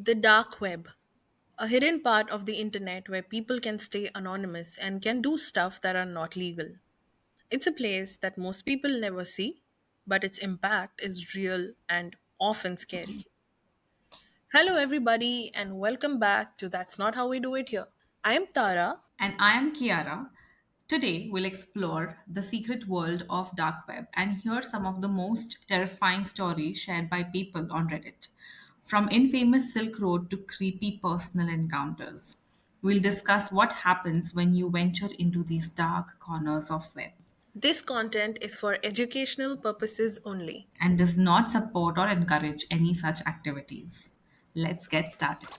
The dark web, a hidden part of the internet where people can stay anonymous and can do stuff that are not legal. It's a place that most people never see, but its impact is real and often scary. Hello, everybody, and welcome back to That's Not How We Do It Here. I am Tara. And I am Kiara. Today, we'll explore the secret world of dark web and hear some of the most terrifying stories shared by people on Reddit, from infamous Silk Road to creepy personal encounters. We'll discuss what happens when you venture into these dark corners of web This content is for educational purposes only. and does not support or encourage any such activities. Let's get started.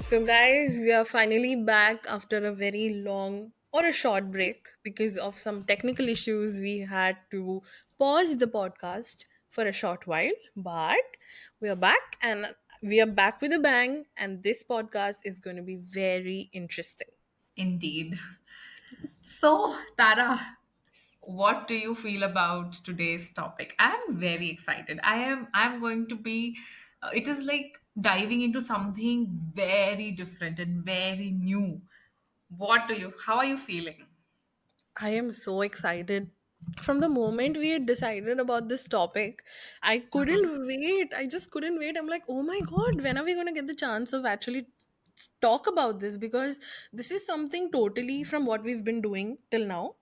So, guys, we are finally back after a very long or a short break because of some technical issues. We had to pause the podcast for a short while, but we are back and we are back with a bang. And this podcast is going to be very interesting. Indeed. So, Tara, what do you feel about today's topic? I'm very excited. I'm going to be it is like diving into something very different and very new. How are you feeling? I am so excited. From the moment we had decided about this topic, I couldn't wait. I just couldn't wait. I'm like, oh my God, when are we going to get the chance of actually talk about this? Because this is something totally from what we've been doing till now.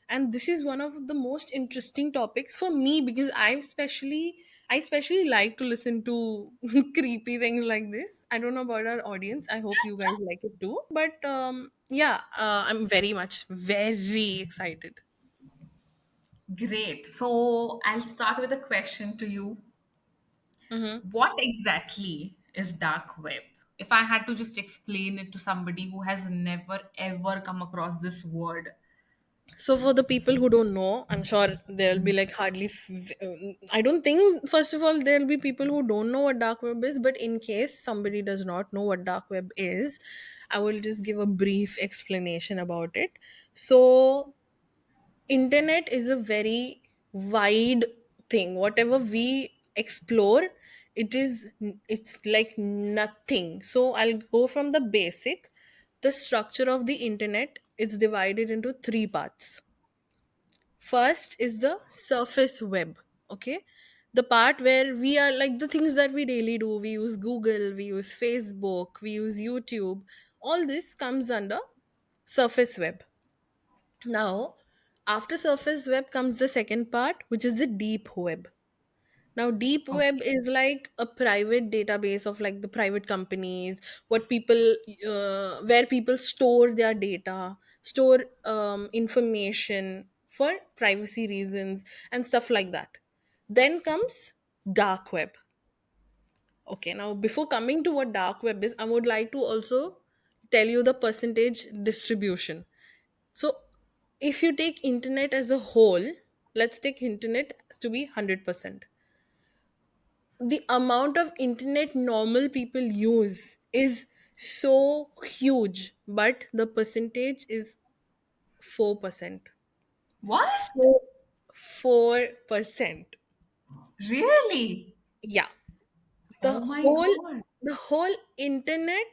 And this is one of the most interesting topics for me because I especially like to listen to creepy things like this. I don't know about our audience. I hope you guys like it too. But yeah, I'm very excited. Great. So, I'll start with a question to you. Mhm. What exactly is dark web? If I had to just explain it to somebody who has never ever come across this word. So for the people who don't know, I'm sure there'll be like I don't think first of all there'll be people who don't know what dark web is, but in case somebody does not know what dark web is, I will just give a brief explanation about it. So internet is a very wide thing. Whatever we explore, it's like nothing. So I'll go from the basic. The structure of the internet is divided into three parts. First is the surface web. Okay, the part where we are like the things that we daily do. We use Google, we use Facebook, we use YouTube. All this comes under surface web. Now, after surface web comes the second part, which is the deep web. Now, deep web Okay. is like a private database of like the private companies, what people, where people store their data, store information for privacy reasons and stuff like that. Then comes dark web. Okay, now before coming to what dark web is, I would like to also tell you the percentage distribution. So, if you take internet as a whole, let's take internet to be 100%. The amount of internet normal people use is so huge, but the percentage is 4%. What? 4%. Really? Yeah. The Oh my whole God. the whole internet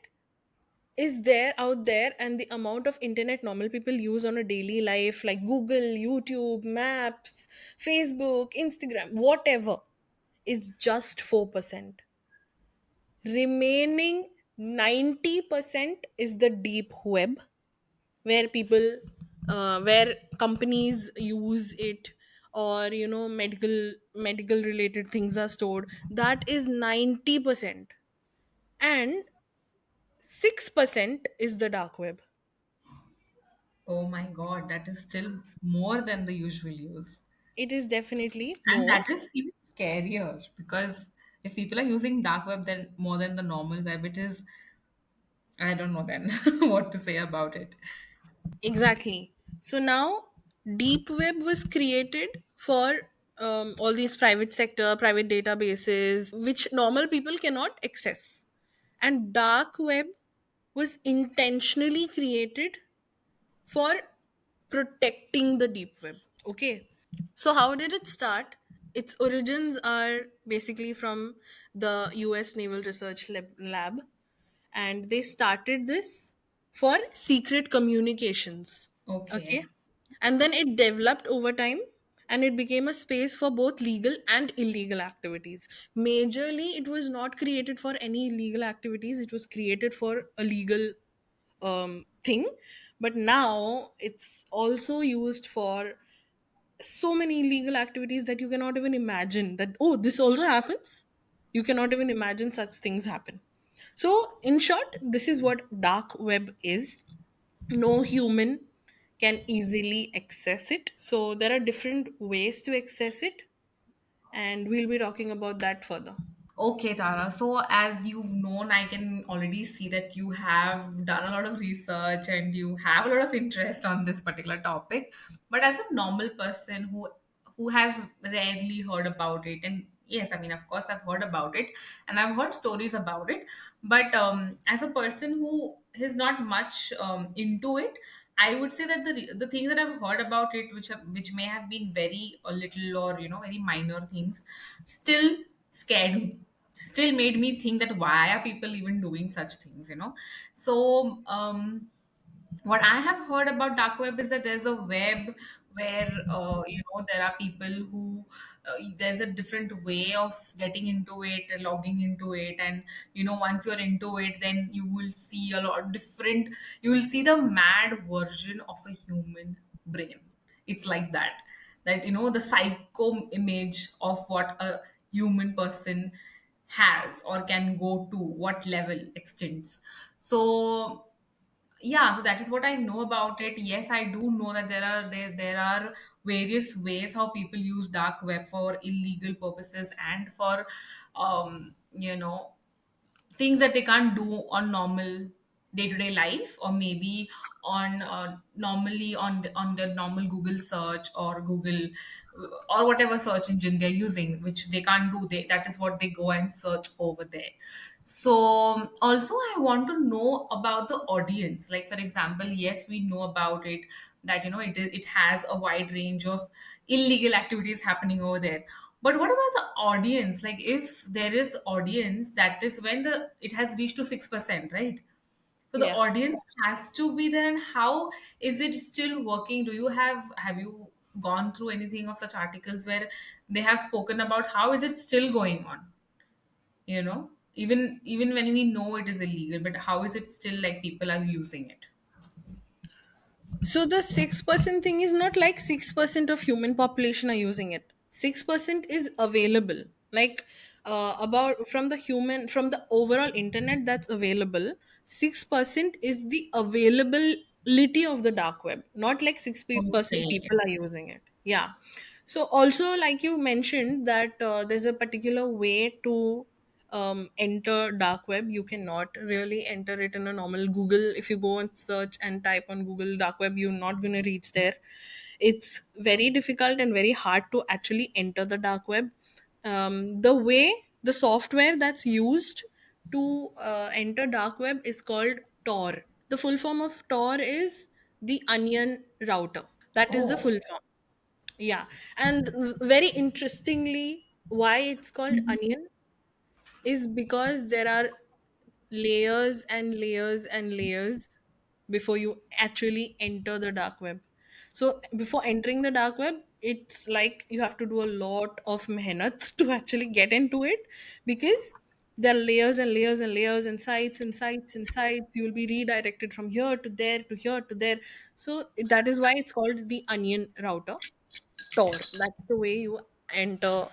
is there out there, and the amount of internet normal people use on a daily life like Google, YouTube, Maps, Facebook, Instagram, whatever, is just 4%. Remaining 90% is the deep web, where people where companies use it, or medical related things are stored. That is 90%. And 6% is the dark web. Oh my God, that is still more than the usual use. It is definitely And more. that is even scarier because if people are using dark web then more than the normal web, it is, I don't know then what to say about it. Exactly. So now, deep web was created for all these private sector, private databases, which normal people cannot access. And dark web was intentionally created for protecting the deep web. Okay. So how did it start? Its origins are basically from the US Naval Research Lab, and they started this for secret communications. Okay. Okay. And then it developed over time, and it became a space for both legal and illegal activities. Majorly, it was not created for any illegal activities, it was created for a legal thing. But now it's also used for so many illegal activities that you cannot even imagine that, oh, this also happens. You cannot even imagine such things happen. So in short, this is what dark web is. No human can easily access it, so there are different ways to access it, and we'll be talking about that further. Okay, Tara. So, as you've known, I can already see that you have done a lot of research and you have a lot of interest on this particular topic. But as a normal person who has rarely heard about it, and yes, I mean, of course, I've heard about it and I've heard stories about it. But as a person who is not much into it, I would say that the things that I've heard about it, which may have been very a little or very minor things, still scared me, still made me think that why are people even doing such things. So what I have heard about dark web is that there's a web where there are people who there's a different way of getting into it, logging into it, and once you're into it, then you will see a lot different. You will see the mad version of a human brain. It's like that. That the psycho image of what a human person has or can go to, what level extends. So yeah, so that is what I know about it. Yes, I do know that there are various ways how people use dark web for illegal purposes and for things that they can't do on normal day-to-day life, or maybe on normally on the normal Google search or Google or whatever search engine they're using, which they can't do. That is what they go and search over there. So also I want to know about the audience. Like, for example, yes, we know about it, that it has a wide range of illegal activities happening over there. But what about the audience? Like, if there is audience, that is when the it has reached to 6%, right? So the Yeah. audience has to be there. And how is it still working? Have you gone through anything of such articles where they have spoken about how is it still going on? Even when we know it is illegal, but how is it still like people are using it? So the 6% thing is not like 6% of human population are using it. 6% is available. Like about from the overall internet that's available, 6% is the availability of the dark web. Not like 6% Okay. people are using it. Yeah. So also, like you mentioned that there's a particular way to enter dark web. You cannot really enter it in a normal Google. If you go and search and type on Google dark web, you're not going to reach there. It's very difficult and very hard to actually enter the dark web. The software that's used to enter dark web is called Tor. The full form of Tor is the onion router. That is the Oh. full form. Yeah. And very interestingly, why it's called onion is because there are layers and layers and layers before you actually enter the dark web. So before entering the dark web, it's like you have to do a lot of mehnat to actually get into it, because there are layers and layers and layers and sites and sites and sites. You will be redirected from here to there to here to there. So that is why it's called the onion router. Tor. That's the way you enter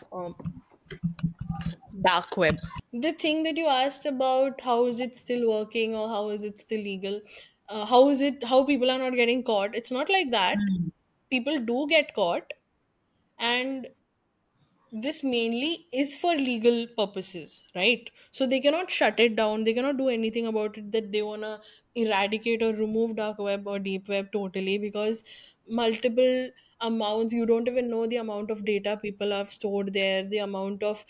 dark web. The thing that you asked about, how is it still working or how is it still legal, how people are not getting caught, it's not like that. Hmm. People do get caught, and this mainly is for legal purposes, right? So they cannot shut it down, they cannot do anything about it, that they want to eradicate or remove dark web or deep web totally, because multiple amounts, you don't even know the amount of data people have stored there, the amount of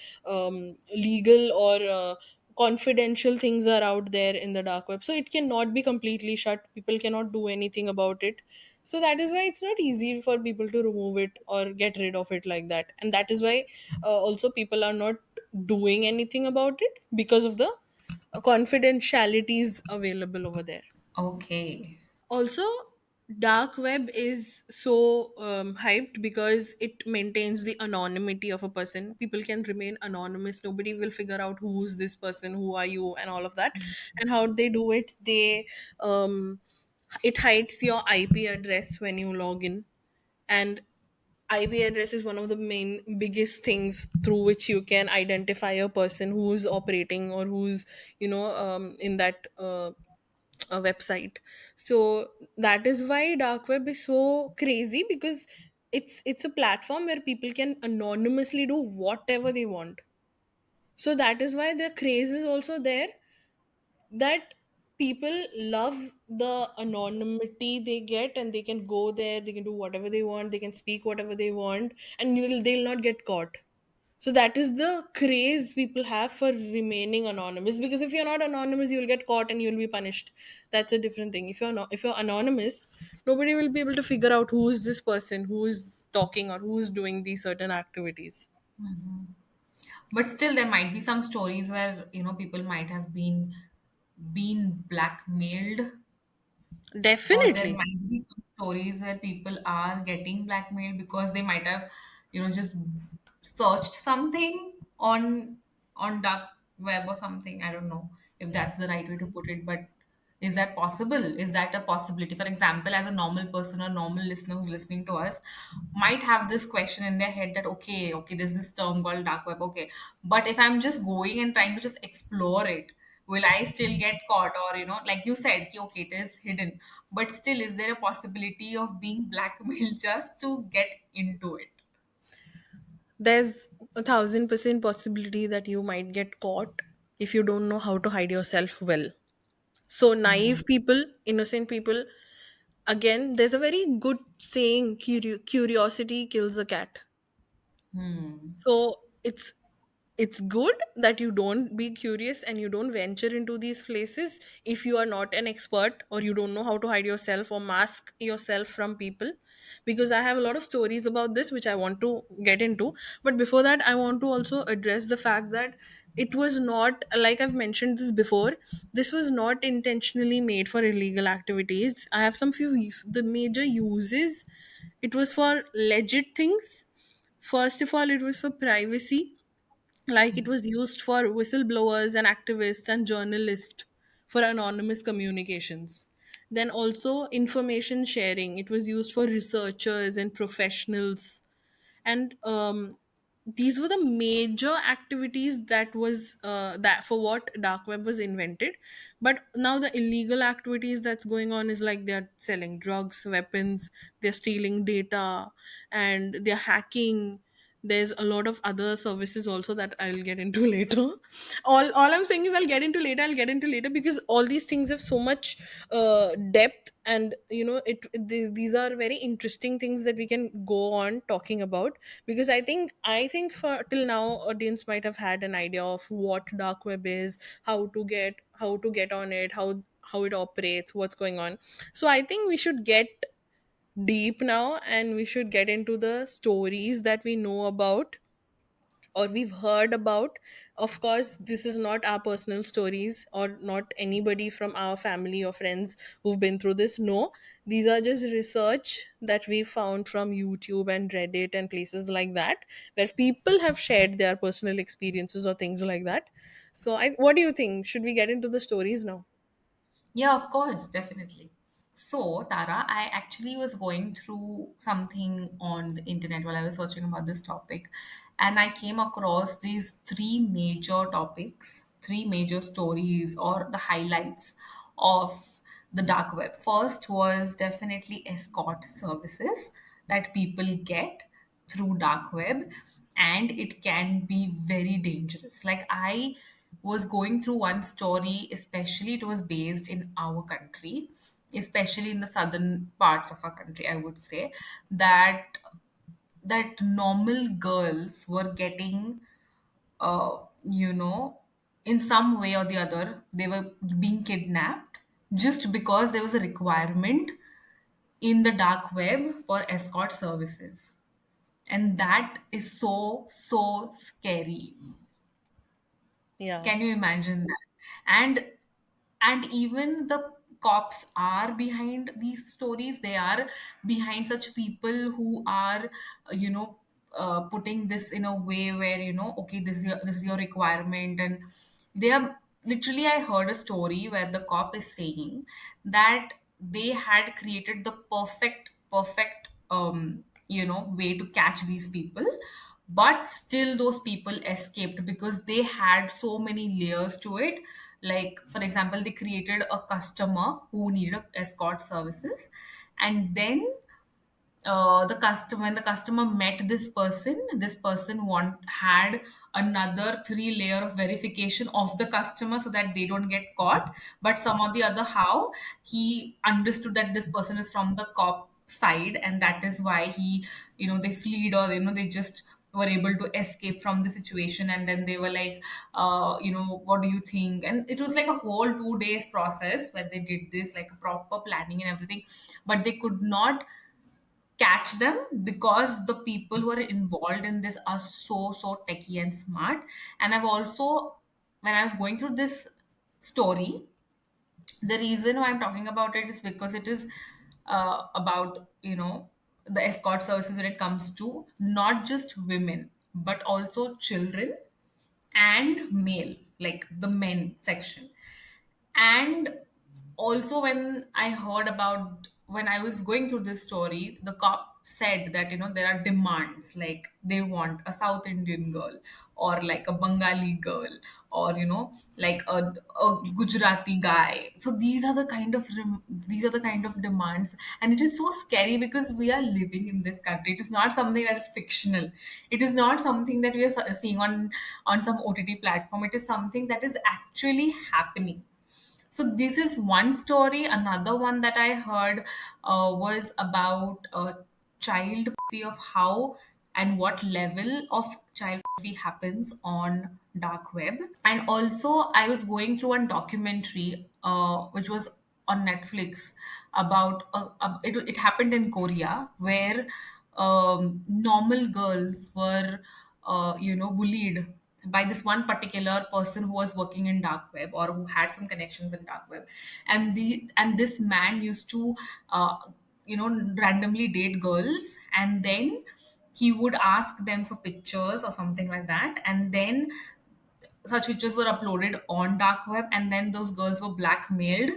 legal or confidential things are out there in the dark web, so it cannot be completely shut, people cannot do anything about it. So that is why it's not easy for people to remove it or get rid of it like that. And that is why also people are not doing anything about it because of the confidentialities available over there. Okay. Also, dark web is so hyped because it maintains the anonymity of a person. People can remain anonymous, nobody will figure out who's this person, who are you, and all of that. And how they do it, they um, it hides your IP address when you log in. And IP address is one of the main biggest things through which you can identify a person who's operating or who's in that website. So that is why dark web is so crazy, because it's a platform where people can anonymously do whatever they want. So that is why the craze is also there, that people love the anonymity they get, and they can go there, they can do whatever they want, they can speak whatever they want, and they'll not get caught. So that is the craze people have for remaining anonymous, because if you're not anonymous, you'll get caught and you'll be punished. That's a different thing. If you're anonymous, nobody will be able to figure out who is this person who is talking or who is doing these certain activities. But still, there might be some stories where, people might have been blackmailed, or there Definitely. might be some stories where people are getting blackmailed because they might have, just searched something on dark web or something. I don't know if that's the right way to put it, but is that possible? Is that a possibility? For example, as a normal person or normal listener who's listening to us might have this question in their head that, okay, there's this term called dark web, okay, but if I'm just going and trying to just explore it, will I still get caught? Or, like you said, ki, okay, it is hidden, but still, is there a possibility of being blackmailed just to get into it? There's 1,000% possibility that you might get caught if you don't know how to hide yourself well. So naive people, innocent people, again, there's a very good saying, curiosity kills a cat. Hmm. So it's good that you don't be curious and you don't venture into these places if you are not an expert or you don't know how to hide yourself or mask yourself from people. Because I have a lot of stories about this which I want to get into, but before that I want to also address the fact that it was not, like I've mentioned this before, this was not intentionally made for illegal activities. I have some few the major uses. It was for legit things. First of all, it was for privacy, like it was used for whistleblowers and activists and journalists for anonymous communications. Then also information sharing, it was used for researchers and professionals. And these were the major activities that was that for what dark web was invented. But now the illegal activities that's going on is like they're selling drugs, weapons, they're stealing data, and they're hacking. There's a lot of other services also that I'll get into later. All I'm saying is I'll get into later, because all these things have so much depth, and these are very interesting things that we can go on talking about. Because I think for till now audience might have had an idea of what dark web is, how to get on it, how it operates, what's going on. So I think we should get deep now, and we should get into the stories that we know about or we've heard about. Of course, this is not our personal stories or not anybody from our family or friends who've been through this. No, these are just research that we found from YouTube and Reddit and places like that, where people have shared their personal experiences or things like that. So what do you think, should we get into the stories now? Yeah, of course, definitely. So, Tara, I actually was going through something on the internet while I was searching about this topic, and I came across these three major topics, three major stories, or the highlights of the dark web. First was definitely escort services that people get through dark web, and it can be very dangerous. Like, I was going through one story, especially it was based in our country, especially in the southern parts of our country, I would say, that normal girls were getting, you know, in some way or the other, they were being kidnapped just because there was a requirement in the dark web for escort services. And that is so, so scary. Yeah. Can you imagine that? And even the cops are behind these stories. They are behind such people who are, putting this in a way where, okay, this is your requirement. And they are literally, I heard a story where the cop is saying that they had created the perfect way to catch these people, but still those people escaped because they had so many layers to it. Like, for example, they created a customer who needed escort services, and then the customer when the customer met this person had another three layer of verification of the customer so that they don't get caught. But some or the other, how he understood that this person is from the cop side, and that is why they fled, or they just were able to escape from the situation. And then they were like, what do you think? And it was like a whole 2 days process where they did this, like a proper planning and everything. But they could not catch them because the people who are involved in this are so, so techy and smart. And I've also, when I was going through this story, the reason why I'm talking about it is because it is about the escort services when it comes to not just women but also children and male, like the men section. And also, when I was going through this story, the cop said that there are demands, like they want a South Indian girl, or like a Bengali girl, or like a Gujarati guy. So these are the kind of demands. And it is so scary because we are living in this country. It is not something that is fictional. It is not something that we are seeing on some OTT platform. It is something that is actually happening. So this is one story. Another one that I heard was about child pornography, of how and what level of child pornography happens on dark web. And also, I was going through a documentary which was on Netflix about it happened in Korea, where normal girls were bullied by this one particular person who was working in dark web, or who had some connections in dark web. And this man used to randomly date girls, and then he would ask them for pictures or something like that. And then such pictures were uploaded on dark web, and then those girls were blackmailed.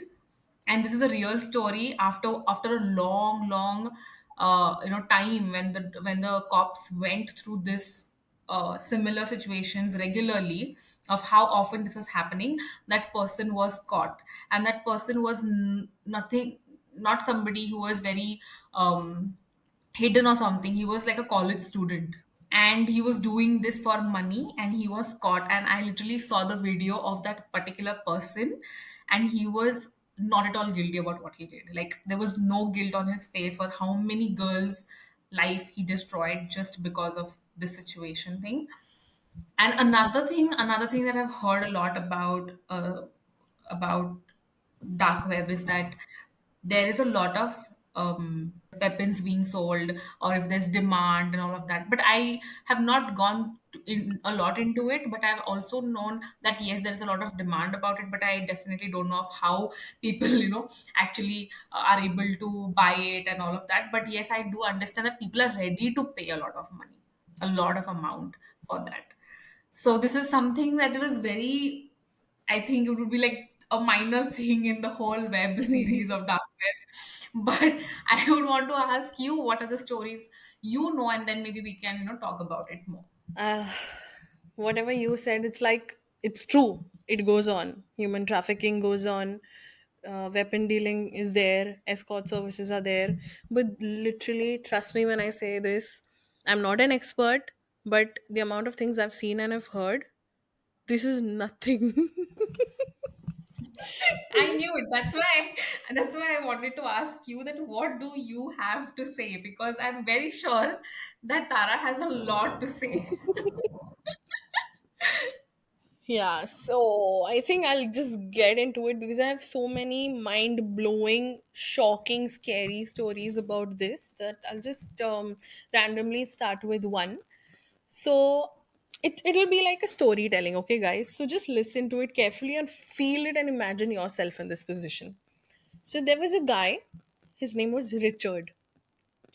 And this is a real story. After a long time, when the cops went through this similar situations regularly, of how often this was happening, that person was caught. And that person was nothing, not somebody who was very hidden or something. He was like a college student, and he was doing this for money, and he was caught. And I literally saw the video of that particular person, and he was not at all guilty about what he did. Like, there was no guilt on his face for how many girls life he destroyed just because of this situation thing. And another thing that I've heard a lot about dark web is that there is a lot of weapons being sold, or if there's demand and all of that. But I have not gone in a lot into it. But I've also known that yes, there is a lot of demand about it. But I definitely don't know of how people, actually are able to buy it and all of that. But yes, I do understand that people are ready to pay a lot of money, a lot of amount for that. So this is something that was very, I think it would be like a minor thing in the whole web series of dark web. But I would want to ask you, what are the stories and then maybe we can, talk about it more. Uh, Whatever you said, it's like it's true. It goes on. Human trafficking goes on. Weapon dealing is there. Escort services are there. But literally, trust me when I say this, I'm not an expert, but the amount of things I've seen and I've heard, this is nothing. I knew it. That's why I wanted to ask you that what do you have to say? Because I'm very sure that Tara has a lot to say. Yeah, so I think I'll just get into it because I have so many mind blowing, shocking, scary stories about this that I'll just randomly start with one. So it'll be like a storytelling, okay, guys? So just listen to it carefully and feel it and imagine yourself in this position. So there was a guy, his name was Richard.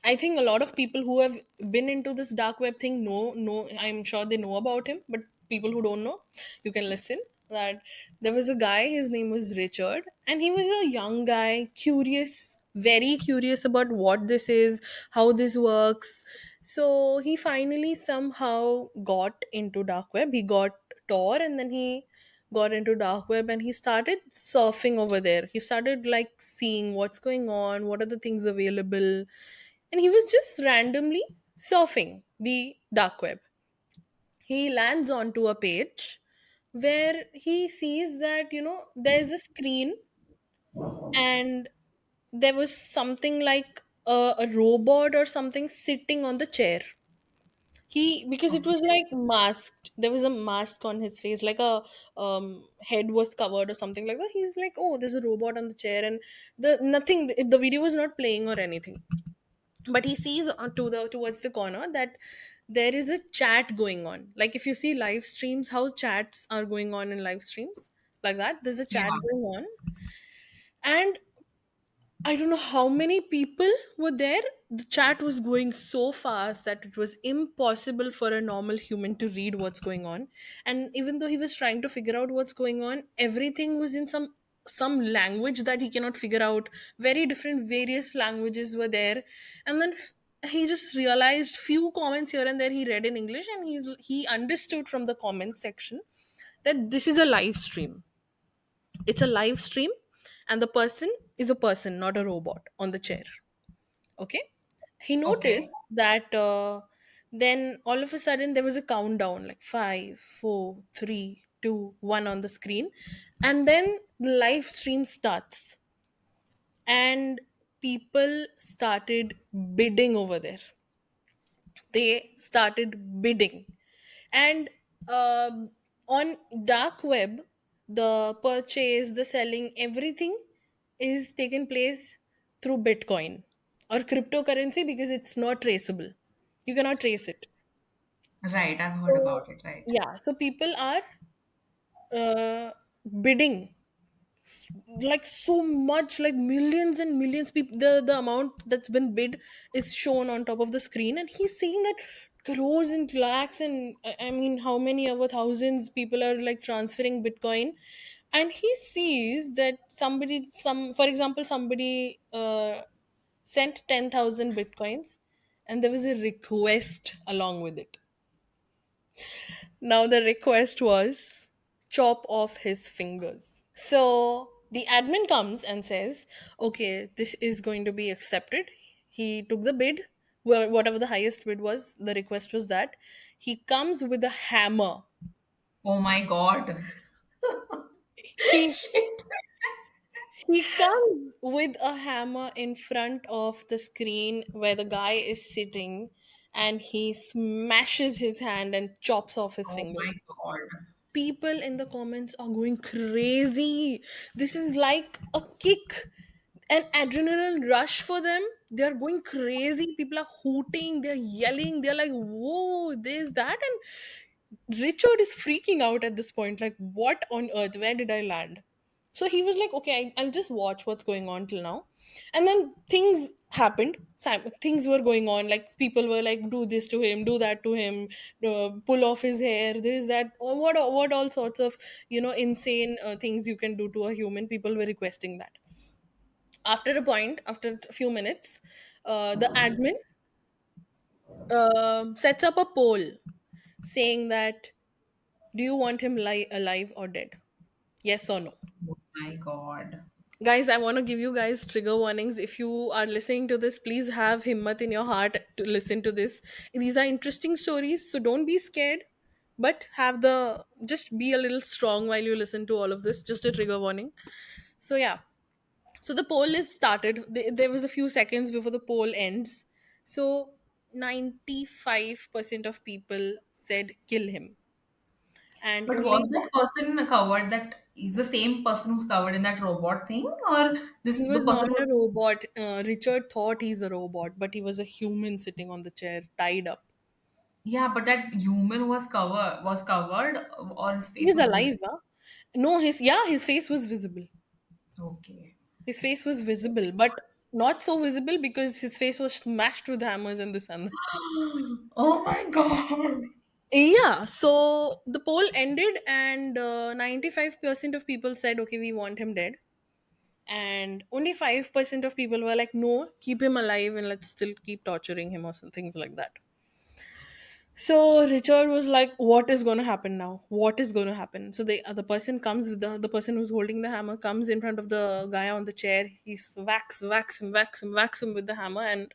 I think a lot of people who have been into this dark web thing know, I'm sure they know about him, but people who don't know, you can listen that there was a guy, his name was Richard, and he was a young guy, curious, very curious about what this is, how this works. So he finally somehow got into dark web. He got Tor and then he got into dark web and he started surfing over there. He started like seeing what's going on, what are the things available, and he was just randomly surfing the dark web. He lands onto a page where he sees that, there's a screen and there was something like a robot or something sitting on the chair. Because it was like masked, there was a mask on his face, like a head was covered or something like that. He's like, oh, there's a robot on the chair, and the video was not playing or anything, but he sees towards the corner that there is a chat going on. Like if you see live streams, how chats are going on in live streams, like that there's a Yeah. chat going on. And I don't know how many people were there. The chat was going so fast that it was impossible for a normal human to read what's going on. And even though he was trying to figure out what's going on, everything was in some language that he cannot figure out. Very different, various languages were there. And then he just realized few comments here and there he read in English, and he understood from the comments section that this is a live stream. It's a live stream, and the person is a person, not a robot on the chair. Okay. He Okay. noticed that then all of a sudden there was a countdown like 5, 4, 3, 2, 1 on the screen. And then the live stream starts, and people started bidding over there. They started bidding. And on dark web, the purchase, the selling, everything is taken place through bitcoin or cryptocurrency because it's not traceable. You cannot trace it. Right, I've heard So about it, right. yeah, so people are bidding like so much, like millions and millions people. The amount that's been bid is shown on top of the screen, and he's seeing that crores and lakhs and I mean how many over thousands people are like transferring bitcoin. And he sees that for example, somebody sent 10,000 bitcoins, and there was a request along with it. Now the request was chop off his fingers. So the admin comes and says, okay, this is going to be accepted. He took the bid, whatever the highest bid was, the request was that. He comes with a hammer. Oh my God. He Shit. he comes with a hammer in front of the screen where the guy is sitting, and he smashes his hand and chops off his Oh my fingers. God. People in the comments are going crazy. This is like a kick, an adrenaline rush for them. They're going crazy. People are hooting, they're yelling, they're like, whoa, there's that. And Richard is freaking out at this point, like, what on earth? Where did I land? So he was like, okay, I'll just watch what's going on till now. And then things happened. Things were going on. Like people were like, do this to him, do that to him, pull off his hair, this, that, or what all sorts of, insane things you can do to a human. People were requesting that. After a point, after a few minutes, the admin sets up a poll saying that, do you want him alive or dead? Yes or no? Oh my God. Guys, I want to give you guys trigger warnings. If you are listening to this, please have himmat in your heart to listen to this. These are interesting stories, so don't be scared, but just be a little strong while you listen to all of this. Just a trigger warning. So yeah, so the poll is started. There was a few seconds before the poll ends. So 95% of people said kill him. and But only was that person covered, that is the same person who's covered in that robot thing, or this he the was not person was? a robot. Richard thought he's a robot, but he was a human sitting on the chair, tied up. Yeah, but that human was covered, or his face He's was alive, visible. huh? No, his face was visible. Okay. His face was visible, but not so visible because his face was smashed with hammers and this and that. Oh my god. Yeah, so the poll ended, and 95% of people said, okay, we want him dead. And only 5% of people were like, no, keep him alive and let's still keep torturing him or some things like that. So Richard was like, what is going to happen now? What is going to happen? So the person comes with the person who's holding the hammer comes in front of the guy on the chair. He's whacks him with the hammer, and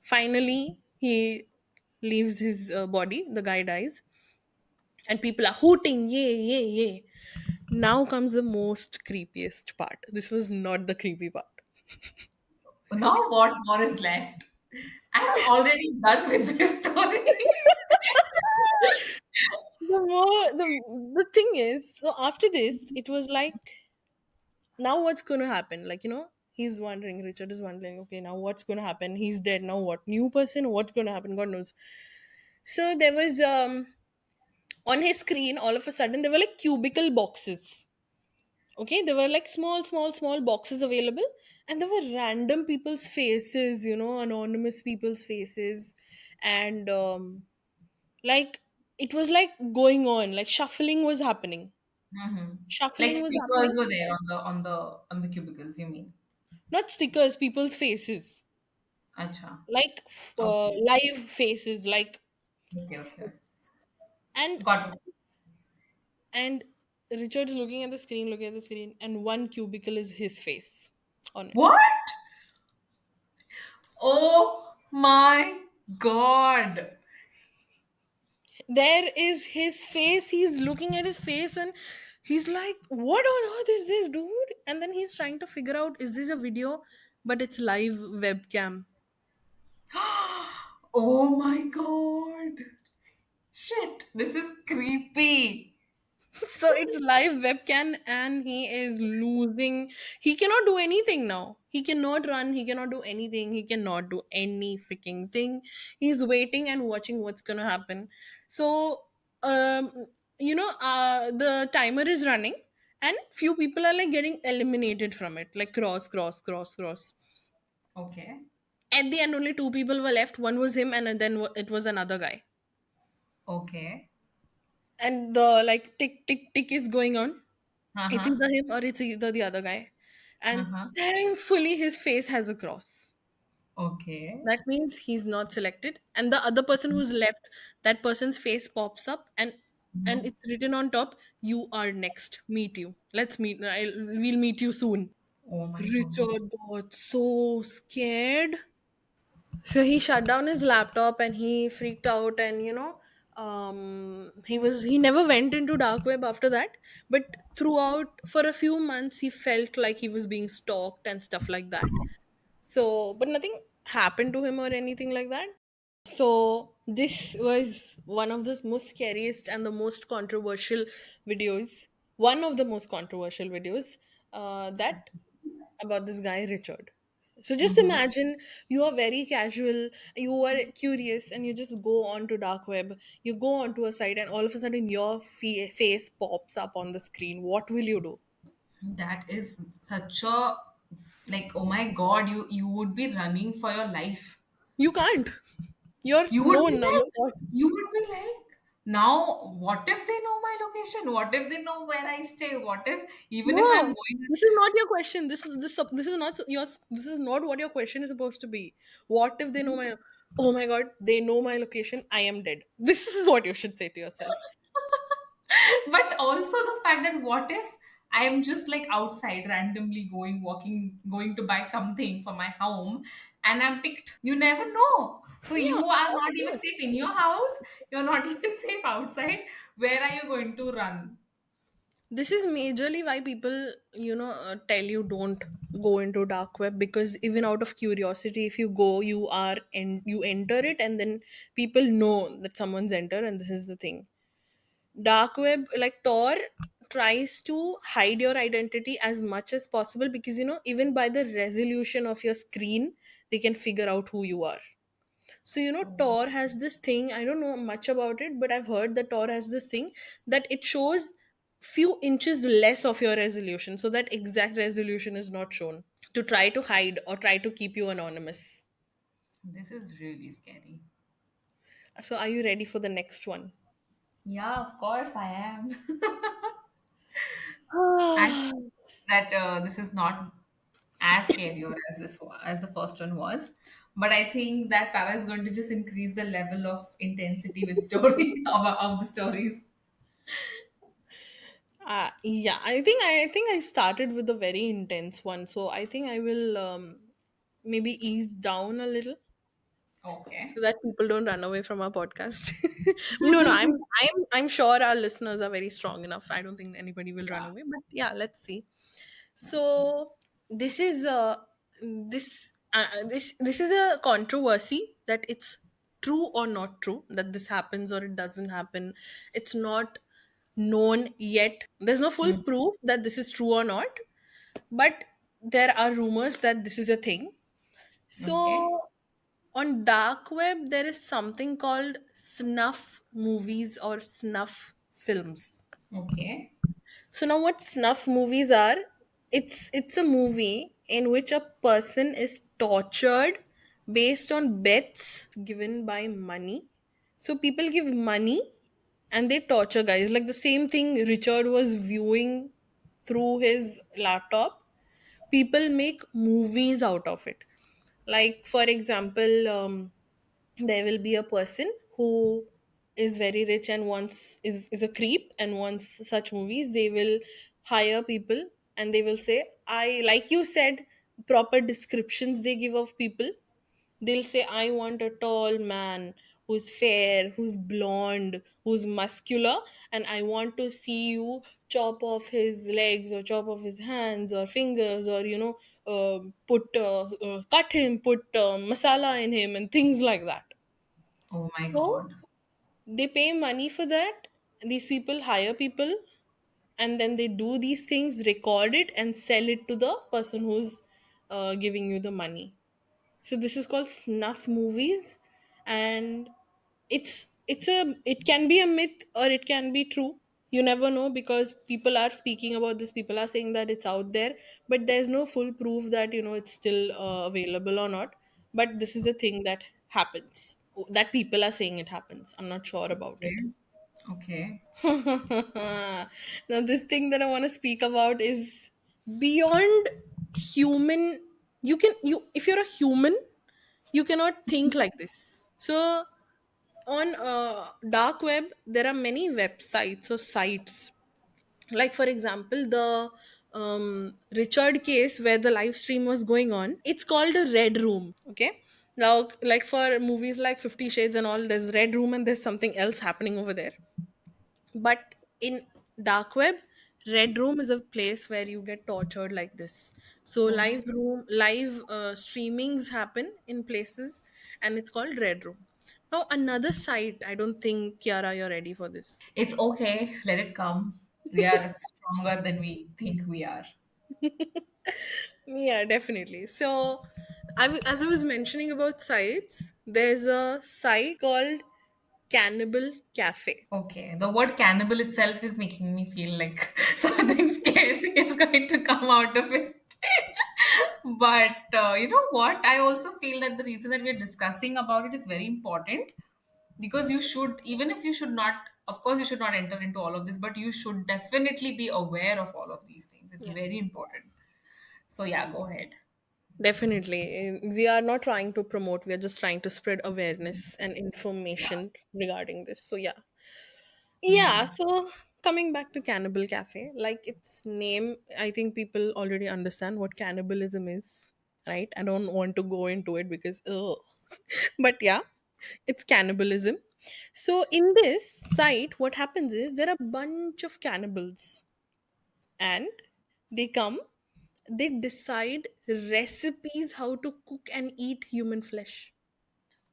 finally he leaves his body. The guy dies, and people are hooting, yay, yay, yay. Now comes the most creepiest part. This was not the creepy part. Now what more is left? I'm already done with this story. The thing is, so after this, it was like, now what's going to happen? Like, he's wondering, Richard is wondering, okay, now what's going to happen? He's dead. Now what? New person? What's going to happen? God knows. So there was, on his screen, all of a sudden, there were like cubicle boxes. Okay, there were like small boxes available, and there were random people's faces, anonymous people's faces, and like it was like going on, like Mm-hmm. Like shuffling was stickers happening. were there on the cubicles, you mean? Not stickers, people's faces, Acha. like Okay. live faces, like, Okay, okay. and Got it. and Richard is looking at the screen, and one cubicle is his face on it. What? Oh my god. There is his face. He's looking at his face, and he's like, what on earth is this, dude? And then he's trying to figure out, is this a video? But it's live webcam. Oh my god. Shit, this is creepy. So it's live webcam, and he is losing. He cannot do anything now. He cannot run, he cannot do anything, he cannot do any freaking thing. He's waiting and watching what's gonna happen. So um the timer is running, and few people are like getting eliminated from it, like cross. Okay. At the end, only two people were left. One was him, and then it was another guy. Okay. And the like tick tick tick is going on. It's Uh-huh. either him or it's either the other guy. And Uh-huh. thankfully, his face has a cross. Okay. That means he's not selected. And the other person who's left, that person's face pops up, and Mhm. it's written on top, "You are next. Meet you. Let's meet. We'll meet you soon." Oh my god. Richard got so scared. So he shut down his laptop and he freaked out, and he never went into dark web after that, but throughout for a few months he felt like he was being stalked and stuff like that. So but nothing happened to him or anything like that. So this was one of the most scariest and the most controversial videos, one of the most controversial videos, that about this guy Richard. So just Mm-hmm. imagine, you are very casual, you are curious, and you just go on to dark web. You go onto a site, and all of a sudden your face pops up on the screen. What will you do? That is such a, like, oh my god, you would be running for your life. You can't. You're You would be known now. You're like, caught. you would be like, now what if they know my location? What if they know where I stay? What if, even if I'm No, going, this is not your question. This is not your. This is not what your question is supposed to be. What if they know my? Oh my god, they know my location. I am dead. This is what you should say to yourself. but also the fact that what if I am just like outside randomly going, walking, going to buy something for my home, and I'm picked. You never know. So Yeah, you are of not even course. safe in your house. You're not even safe outside. Where are you going to run? This is majorly why people, tell you don't go into dark web, because even out of curiosity, if you go, you enter it, and then people know that someone's entered, and this is the thing. Dark web, like Tor, tries to hide your identity as much as possible because, even by the resolution of your screen, they can figure out who you are. So, Oh, Tor has this thing, I don't know much about it, but I've heard that Tor has this thing that it shows few inches less of your resolution, so that exact resolution is not shown, to try to hide or try to keep you anonymous. this is really scary. So, are you ready for the next one? Yeah, of course I am. And Ah, that this is not as scary or as as the first one was, but I think that Tara is going to just increase the level of intensity with stories of the stories. yeah, I think I started with a very intense one, so I think I will maybe ease down a little so Okay. that people don't run away from our podcast. No, I'm sure our listeners are very strong enough. I don't think anybody will run Yeah. away, but yeah, let's see. So this is this is a controversy that it's true or not true, that this happens or it doesn't happen. It's not known yet. There's no full Mm, proof that this is true or not, but there are rumors that this is a thing. okay. So on dark web there is something called snuff movies or snuff films. Okay. So now what snuff movies are? It's a movie in which a person is tortured based on bets given by money. So people give money and they torture guys. Like the same thing Richard was viewing through his laptop. People make movies out of it. Like for example, there will be a person who is very rich and is a creep and wants such movies. They will hire people and they will say, I, like you said, proper descriptions they give of people. They'll say, I want a tall man who's fair, who's blonde, who's muscular, and I want to see you chop off his legs or chop off his hands or fingers, or, cut him, put masala in him, and things like that. Oh my So God. they pay money for that. These people hire people and then they do these things, record it, and sell it to the person who's giving you the money. So this is called snuff movies, and it can be a myth or it can be true. You never know because people are speaking about this. People are saying that it's out there, but there's no full proof that it's still available or not. But this is a thing that happens. That people are saying it happens. I'm not sure about it. Okay. Okay. Now, this thing that I want to speak about is beyond human. You if you're a human, you cannot think like this. So on dark web, there are many websites or sites. Like for example, the Richard case where the live stream was going on. It's called a red room. Okay. Now, like for movies like 50 Shades and all, there's red room and there's something else happening over there. But in dark web, red room is a place where you get tortured like this. So Oh my. live streamings happen in places, and it's called red room. Now another site, I don't think Kiara you're ready for this. It's okay. Let it come. We are stronger than we think we are. Yeah, definitely. So as I was mentioning about sites, there's a site called Cannibal Cafe. Okay, the word cannibal itself is making me feel like something scary is going to come out of it. But you know what? I also feel that the reason that we're discussing about it is very important because you should, even if you should not, of course, you should not enter into all of this, but you should definitely be aware of all of these things. It's Yeah. very important. So, yeah, go ahead. Definitely. We are not trying to promote, we are just trying to spread awareness and Yeah. information regarding this. So, yeah. Yeah, Hmm. so coming back to Cannibal Cafe, like its name, I think people already understand what cannibalism is, right? I don't want to go into it because, ugh. But yeah, it's cannibalism. So, in this site, what happens is there are a bunch of cannibals and they come, they decide recipes how to cook and eat human flesh.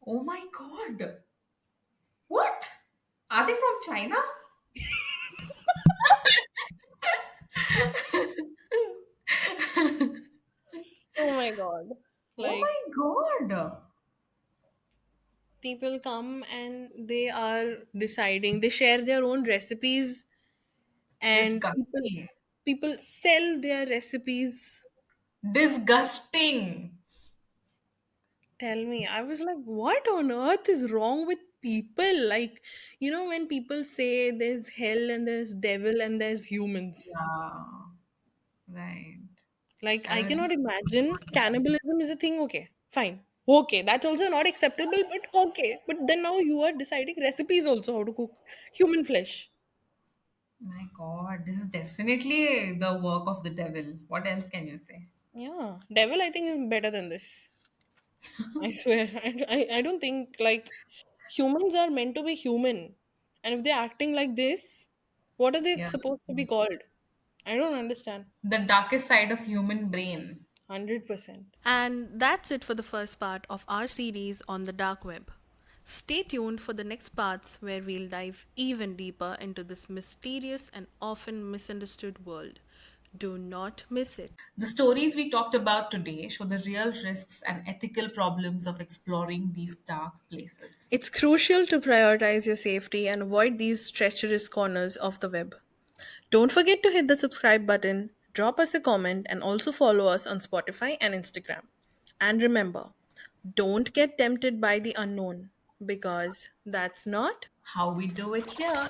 Oh my God. What? Are they from China? Oh my god. Oh Like, my god. people come and they are deciding, they share their own recipes, and Disgusting. people sell their recipes. Disgusting. Tell me, I was like, what on earth is wrong with people? Like, when people say there's hell and there's devil and there's humans, Yeah, right. like, I I cannot mean, imagine cannibalism is a thing. Okay, fine. Okay, that's also not acceptable, but okay. But then now you are deciding recipes also how to cook human flesh. my God, this is definitely the work of the devil. What else can you say? Yeah, devil I think is better than this. I swear. I don't think like humans are meant to be human. And if they're acting like this, what are they Yeah. supposed to be called? I don't understand. The darkest side of human brain. 100%. And that's it for the first part of our series on the dark web. Stay tuned for the next parts where we'll dive even deeper into this mysterious and often misunderstood world. Do not miss it. The stories we talked about today show the real risks and ethical problems of exploring these dark places. It's crucial to prioritize your safety and avoid these treacherous corners of the web. Don't forget to hit the subscribe button, drop us a comment, and also follow us on Spotify and Instagram. And remember, don't get tempted by the unknown because that's not How we do it here.